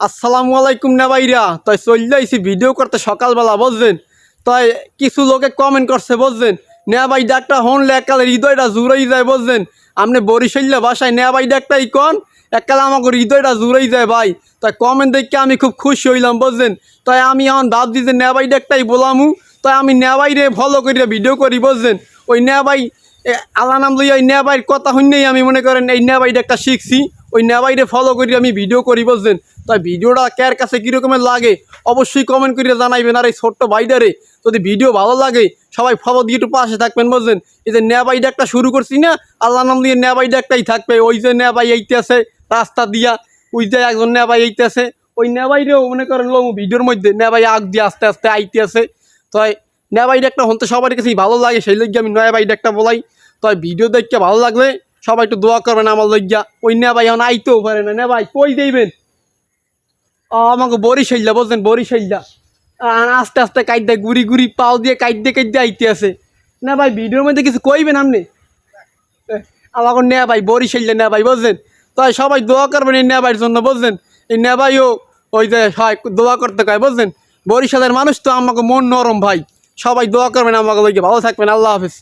আসসালামু আলাইকুম না ভাইরা। তাই চলে আইছি ভিডিও করতে সকালবেলা বুঝছেন। তাই কিছু লোকে কমেন্ট করছে বুঝছেন, নেয়া ভাই ডাকটা হনলে একালে হৃদয়টা জুড়েই যায় বুঝছেন। আপনি বরিশাল্লা ভাষায় নেয়া ভাই ডাকটাই কন, একালে আমাকে হৃদয়টা জুড়েই যায় ভাই। তাই কমেন্ট দেখে আমি খুব খুশি হইলাম বুঝছেন। তাই আমি এখন ভাবছি যে নেয়া ভাই ডাকটাই বলামু। তাই আমি নেয়া ভাইরে ফলো করিয়া ভিডিও করি বুঝছেন। ওই নেয়া ভাই আল্লাহ নাম লইয়া ওই নেয়া ভাইয়ের কথা শুনেই আমি মনে করেন এই নেয়া ভাই ডাকটা শিখছি। ওই নেয়া ভাইরে ফলো করি আমি ভিডিও করি বুঝছেন। তাই ভিডিওটা কার কাছে কীরকমের লাগে অবশ্যই কমেন্ট করে জানাইবেন। আর এই ছোট্ট ভাইটারে যদি ভিডিও ভালো লাগে সবাই ফলো দিয়ে একটু পাশে থাকবেন বুঝছেন। এই যে নেয়া ভাই ডাকটা শুরু করছি না, আল্লাহ নাম দিয়ে নেয়া ভাই ডাকটাই থাকবে। ওই যে নেয়া ভাই এইতে আছে রাস্তা দিয়া, ওই যে একজন নেয়া ভাই এইতে আছে, ওই নেয়া ভাইরেও মনে করেন লোক ভিডিওর মধ্যে নেয়া ভাই আগ দিয়ে আস্তে আস্তে আইতে আছে। তাই নেয়া ভাই ডাকটা হতে সবার কাছেই ভালো লাগে, সেই লইগে আমি নয়া ভাই ডাকটা বলাই। তাই ভিডিও দেখতে ভালো লাগলে সবাই একটু দোয়া করবেন আমার লইগা। ওই নেয়া ভাই এখন আইতেও পারে না, নেয়া ভাই কই দেবেন আমাকে বরিশাল্লা বলছেন, বরিশাল্লা আস্তে আস্তে কাইদা গুড়ি গুড়ি পাও দিয়ে কাইদে আইতে আছে না ভাই। ভিডিওর মধ্যে কিছু কইবেন আপনি আমাকে নেয়া ভাই বরিশাল্লা নেয়া ভাই বলছেন। তাই সবাই দোয়া করবেন এই নেয়া ভাইয়ের জন্য বুঝছেন। এই নেয়া ভাইও ওই যে হয় দোয়া করতে কয় বুঝছেন। বরিশালের মানুষ তো আমাকে মন নরম ভাই, সবাই দোয়া করবেন আমাকে লইগে। ভালো থাকবেন, আল্লাহ হাফেজ।